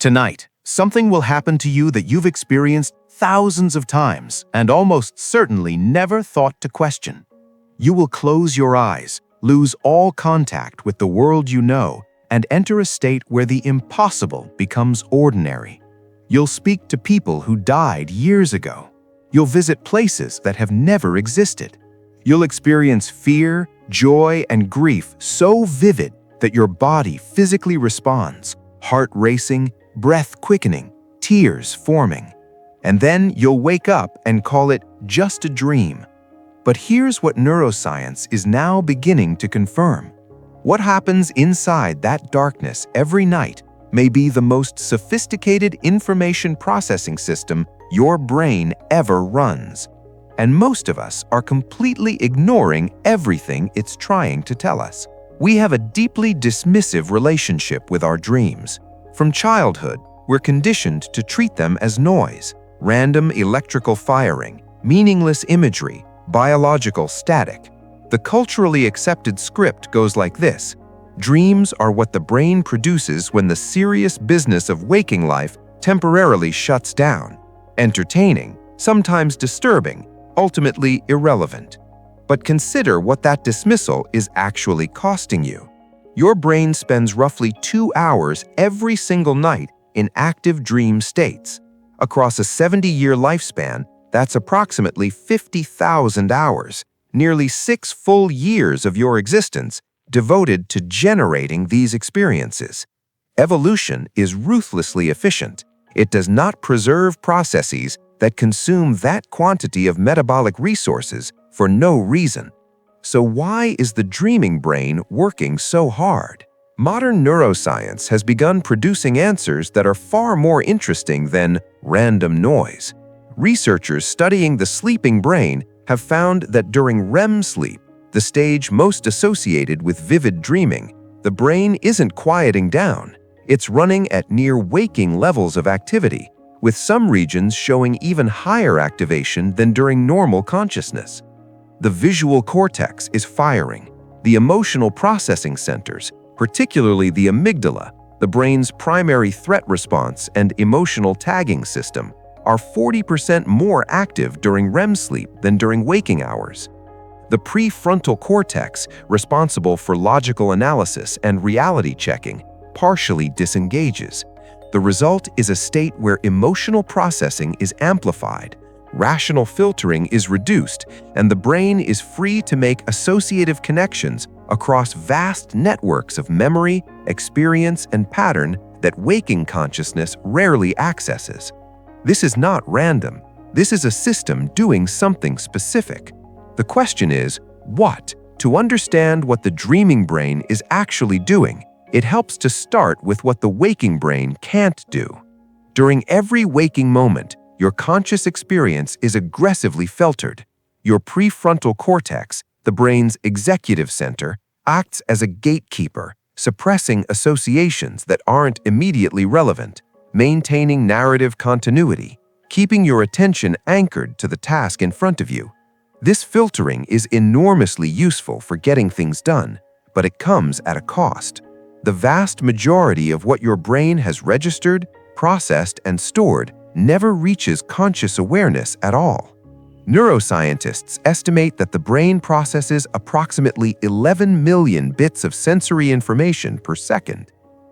Tonight, something will happen to you that you've experienced thousands of times and almost certainly never thought to question. You will close your eyes, lose all contact with the world you know, and enter a state where the impossible becomes ordinary. You'll speak to people who died years ago. You'll visit places that have never existed. You'll experience fear, joy, and grief so vivid that your body physically responds, heart racing, breath quickening, tears forming. And then you'll wake up and call it just a dream. But here's what neuroscience is now beginning to confirm. What happens inside that darkness every night may be the most sophisticated information processing system your brain ever runs. And most of us are completely ignoring everything it's trying to tell us. We have a deeply dismissive relationship with our dreams. From childhood, we're conditioned to treat them as noise, random electrical firing, meaningless imagery, biological static. The culturally accepted script goes like this: dreams are what the brain produces when the serious business of waking life temporarily shuts down. Entertaining, sometimes disturbing, ultimately irrelevant. But consider what that dismissal is actually costing you. Your brain spends roughly 2 hours every single night in active dream states. Across a 70-year lifespan, that's approximately 50,000 hours, nearly 6 full years of your existence devoted to generating these experiences. Evolution is ruthlessly efficient. It does not preserve processes that consume that quantity of metabolic resources for no reason. So why is the dreaming brain working so hard? Modern neuroscience has begun producing answers that are far more interesting than random noise. Researchers studying the sleeping brain have found that during REM sleep, the stage most associated with vivid dreaming, the brain isn't quieting down. It's running at near waking levels of activity, with some regions showing even higher activation than during normal consciousness. The visual cortex is firing. The emotional processing centers, particularly the amygdala, the brain's primary threat response and emotional tagging system, are 40% more active during REM sleep than during waking hours. The prefrontal cortex, responsible for logical analysis and reality checking, partially disengages. The result is a state where emotional processing is amplified, rational filtering is reduced, and the brain is free to make associative connections across vast networks of memory, experience, and pattern that waking consciousness rarely accesses. This is not random. This is a system doing something specific. The question is, what? To understand what the dreaming brain is actually doing, it helps to start with what the waking brain can't do. During every waking moment, your conscious experience is aggressively filtered. Your prefrontal cortex, the brain's executive center, acts as a gatekeeper, suppressing associations that aren't immediately relevant, maintaining narrative continuity, keeping your attention anchored to the task in front of you. This filtering is enormously useful for getting things done, but it comes at a cost. The vast majority of what your brain has registered, processed, and stored never reaches conscious awareness at all. Neuroscientists estimate that the brain processes approximately 11 million bits of sensory information per second.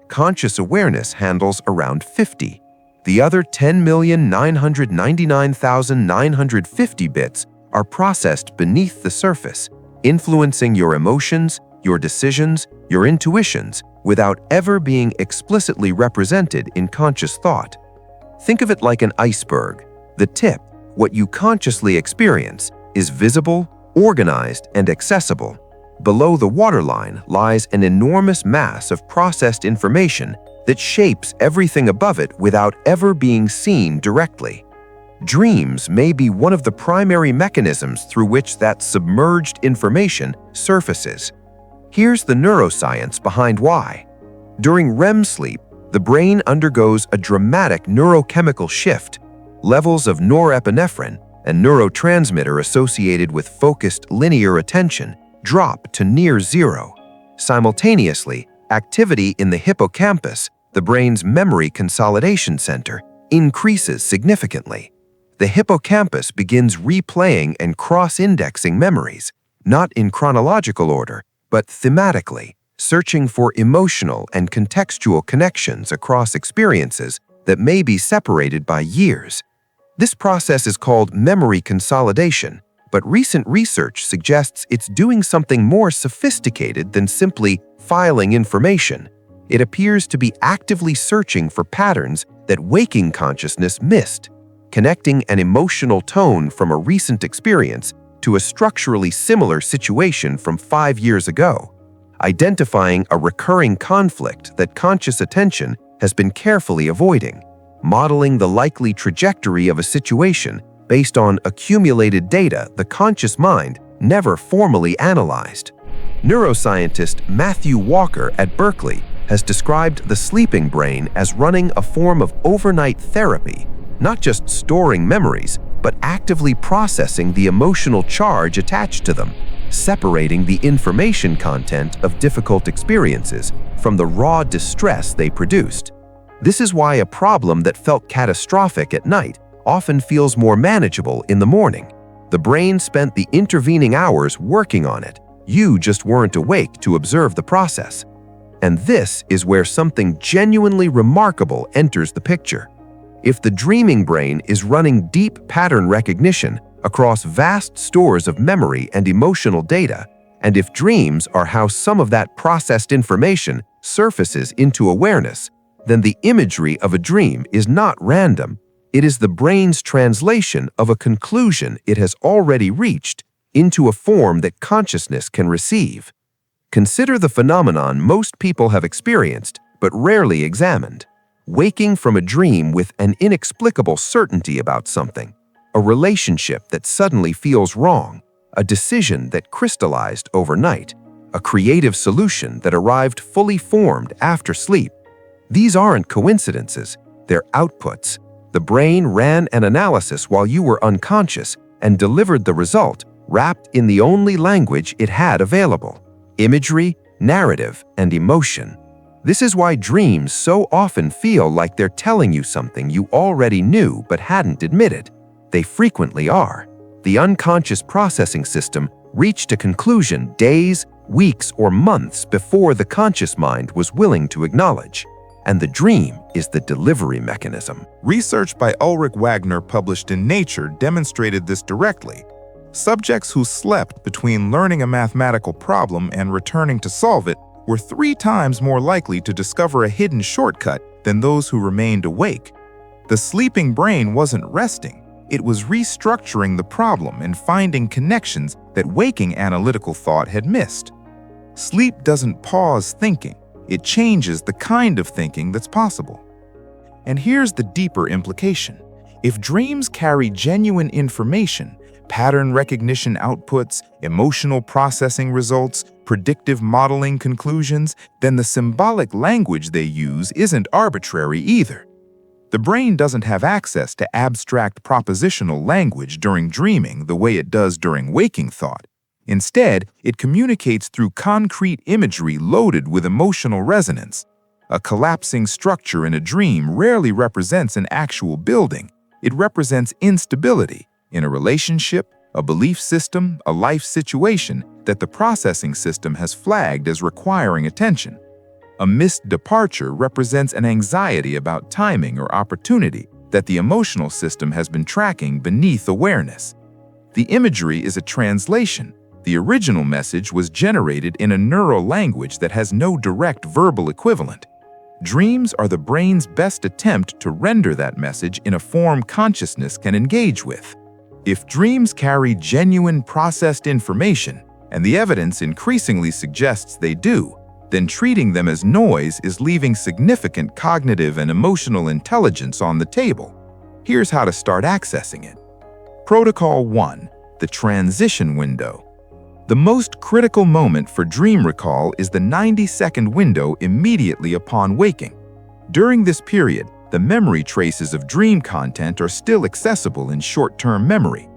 Conscious awareness handles around 50. The other 10,999,950 bits are processed beneath the surface, influencing your emotions, your decisions, your intuitions, without ever being explicitly represented in conscious thought. Think of it like an iceberg. The tip, what you consciously experience, is visible, organized, and accessible. Below the waterline lies an enormous mass of processed information that shapes everything above it without ever being seen directly. Dreams may be one of the primary mechanisms through which that submerged information surfaces. Here's the neuroscience behind why. During REM sleep, the brain undergoes a dramatic neurochemical shift. Levels of norepinephrine, a neurotransmitter associated with focused linear attention, drop to near zero. Simultaneously, activity in the hippocampus, The brain's memory consolidation center increases significantly. The hippocampus begins replaying and cross-indexing memories, not in chronological order, but thematically, searching for emotional and contextual connections across experiences that may be separated by years. This process is called memory consolidation, but recent research suggests it's doing something more sophisticated than simply filing information. It appears to be actively searching for patterns that waking consciousness missed, connecting an emotional tone from a recent experience to a structurally similar situation from 5 years ago, identifying a recurring conflict that conscious attention has been carefully avoiding, modeling the likely trajectory of a situation based on accumulated data the conscious mind never formally analyzed. Neuroscientist Matthew Walker at Berkeley has described the sleeping brain as running a form of overnight therapy, not just storing memories, but actively processing the emotional charge attached to them, separating the information content of difficult experiences from the raw distress they produced. This is why a problem that felt catastrophic at night often feels more manageable in the morning. The brain spent the intervening hours working on it. You just weren't awake to observe the process. And this is where something genuinely remarkable enters the picture. If the dreaming brain is running deep pattern recognition across vast stores of memory and emotional data, and if dreams are how some of that processed information surfaces into awareness, then the imagery of a dream is not random. It is the brain's translation of a conclusion it has already reached into a form that consciousness can receive. Consider the phenomenon most people have experienced but rarely examined. Waking from a dream with an inexplicable certainty about something, a relationship that suddenly feels wrong, a decision that crystallized overnight, a creative solution that arrived fully formed after sleep. These aren't coincidences, they're outputs. The brain ran an analysis while you were unconscious and delivered the result wrapped in the only language it had available: imagery, narrative, and emotion. This is why dreams so often feel like they're telling you something you already knew but hadn't admitted. They frequently are. The unconscious processing system reached a conclusion days, weeks, or months before the conscious mind was willing to acknowledge. And the dream is the delivery mechanism. Research by Ulrich Wagner published in Nature demonstrated this directly. Subjects who slept between learning a mathematical problem and returning to solve it were 3 times more likely to discover a hidden shortcut than those who remained awake. The sleeping brain wasn't resting. It was restructuring the problem and finding connections that waking analytical thought had missed. Sleep doesn't pause thinking. It changes the kind of thinking that's possible. And here's the deeper implication. If dreams carry genuine information, pattern recognition outputs, emotional processing results, predictive modeling conclusions, then the symbolic language they use isn't arbitrary either. The brain doesn't have access to abstract propositional language during dreaming the way it does during waking thought. Instead, it communicates through concrete imagery loaded with emotional resonance. A collapsing structure in a dream rarely represents an actual building. It represents instability in a relationship, a belief system, a life situation that the processing system has flagged as requiring attention. A missed departure represents an anxiety about timing or opportunity that the emotional system has been tracking beneath awareness. The imagery is a translation. The original message was generated in a neural language that has no direct verbal equivalent. Dreams are the brain's best attempt to render that message in a form consciousness can engage with. If dreams carry genuine processed information, and the evidence increasingly suggests they do, then treating them as noise is leaving significant cognitive and emotional intelligence on the table. Here's how to start accessing it. Protocol 1. The transition window. The most critical moment for dream recall is the 90-second window immediately upon waking. During this period, the memory traces of dream content are still accessible in short-term memory.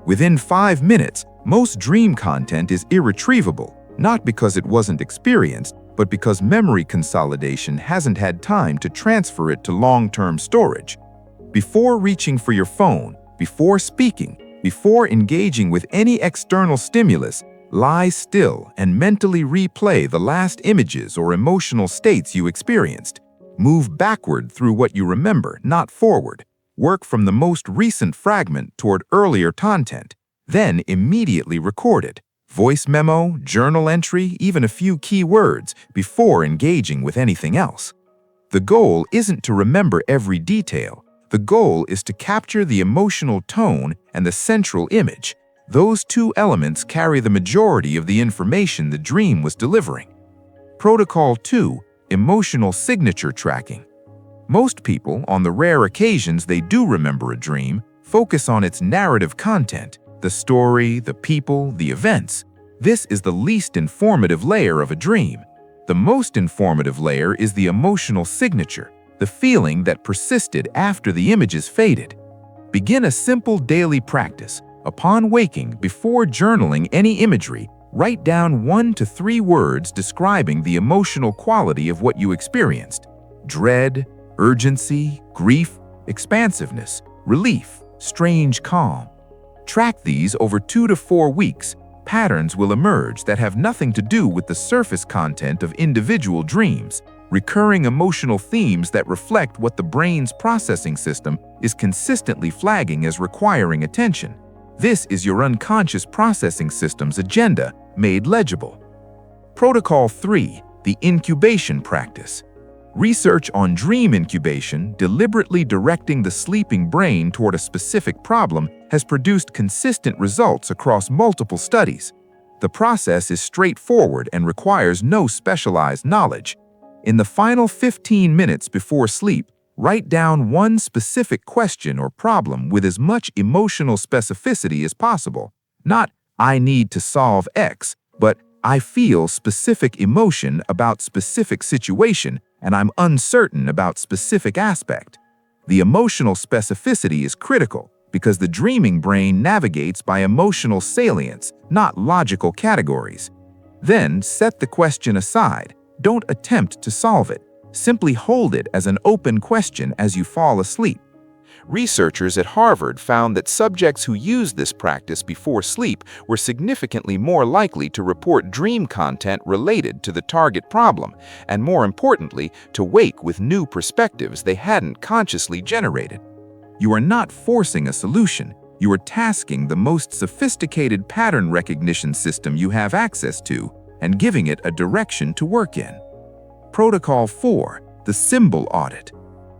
Within 5 minutes, most dream content is irretrievable, not because it wasn't experienced, but because memory consolidation hasn't had time to transfer it to long-term storage. Before reaching for your phone, before speaking, before engaging with any external stimulus, lie still and mentally replay the last images or emotional states you experienced. Move backward through what you remember, not forward. Work from the most recent fragment toward earlier content, then immediately record it. Voice memo, journal entry, even a few key words before engaging with anything else. The goal isn't to remember every detail. The goal is to capture the emotional tone and the central image. Those two elements carry the majority of the information the dream was delivering. Protocol 2. Emotional signature tracking. Most people, on the rare occasions they do remember a dream, focus on its narrative content, the story, the people, the events. This is the least informative layer of a dream. The most informative layer is the emotional signature, the feeling that persisted after the images faded. Begin a simple daily practice. Upon waking, before journaling any imagery, write down 1 to 3 words describing the emotional quality of what you experienced. Dread, urgency, grief, expansiveness, relief, strange calm. Track these over 2 to 4 weeks. Patterns will emerge that have nothing to do with the surface content of individual dreams, recurring emotional themes that reflect what the brain's processing system is consistently flagging as requiring attention. This is your unconscious processing system's agenda made legible. Protocol 3. The incubation practice. Research on dream incubation, deliberately directing the sleeping brain toward a specific problem, has produced consistent results across multiple studies. The process is straightforward and requires no specialized knowledge. In the final 15 minutes before sleep, write down one specific question or problem with as much emotional specificity as possible. Not, "I need to solve X," but "I feel specific emotion about specific situation and I'm uncertain about specific aspect." The emotional specificity is critical because the dreaming brain navigates by emotional salience, not logical categories. Then set the question aside. Don't attempt to solve it. Simply hold it as an open question as you fall asleep. Researchers at Harvard found that subjects who used this practice before sleep were significantly more likely to report dream content related to the target problem, and more importantly, to wake with new perspectives they hadn't consciously generated. You are not forcing a solution. You are tasking the most sophisticated pattern recognition system you have access to and giving it a direction to work in. Protocol 4. The symbol audit.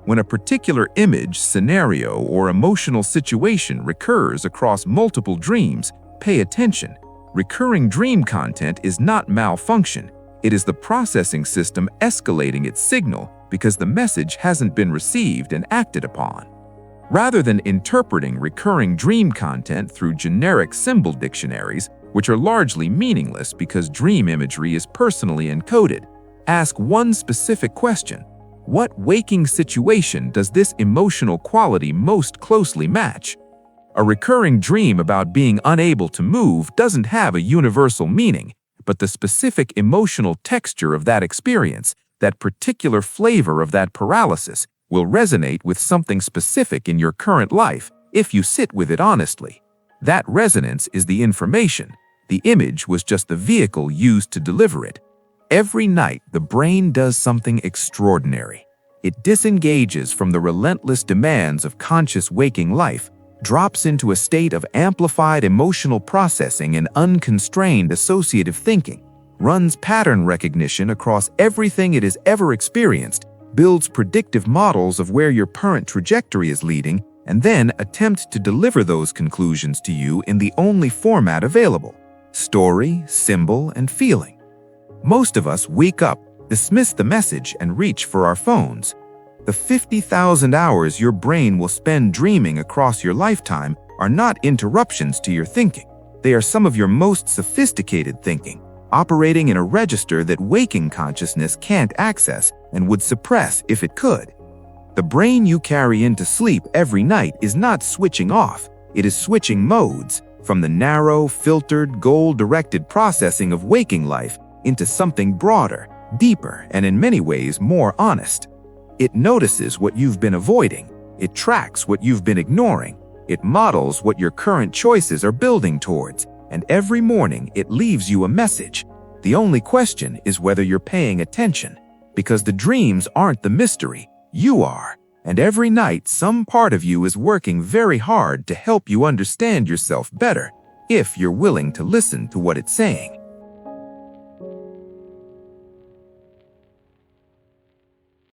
When a particular image, scenario, or emotional situation recurs across multiple dreams, pay attention. Recurring dream content is not malfunction. It is the processing system escalating its signal because the message hasn't been received and acted upon. Rather than interpreting recurring dream content through generic symbol dictionaries, which are largely meaningless because dream imagery is personally encoded, ask one specific question. What waking situation does this emotional quality most closely match? A recurring dream about being unable to move doesn't have a universal meaning, but the specific emotional texture of that experience, that particular flavor of that paralysis, will resonate with something specific in your current life if you sit with it honestly. That resonance is the information. The image was just the vehicle used to deliver it. Every night, the brain does something extraordinary. It disengages from the relentless demands of conscious waking life, drops into a state of amplified emotional processing and unconstrained associative thinking, runs pattern recognition across everything it has ever experienced, builds predictive models of where your current trajectory is leading, and then attempts to deliver those conclusions to you in the only format available: story, symbol, and feeling. Most of us wake up, dismiss the message, and reach for our phones. The 50,000 hours your brain will spend dreaming across your lifetime are not interruptions to your thinking. They are some of your most sophisticated thinking, operating in a register that waking consciousness can't access and would suppress if it could. The brain you carry into sleep every night is not switching off. It is switching modes from the narrow, filtered, goal-directed processing of waking life into something broader, deeper, and in many ways more honest. It notices what you've been avoiding. It tracks what you've been ignoring. It models what your current choices are building towards. And every morning it leaves you a message. The only question is whether you're paying attention. Because the dreams aren't the mystery, you are. And every night some part of you is working very hard to help you understand yourself better, if you're willing to listen to what it's saying.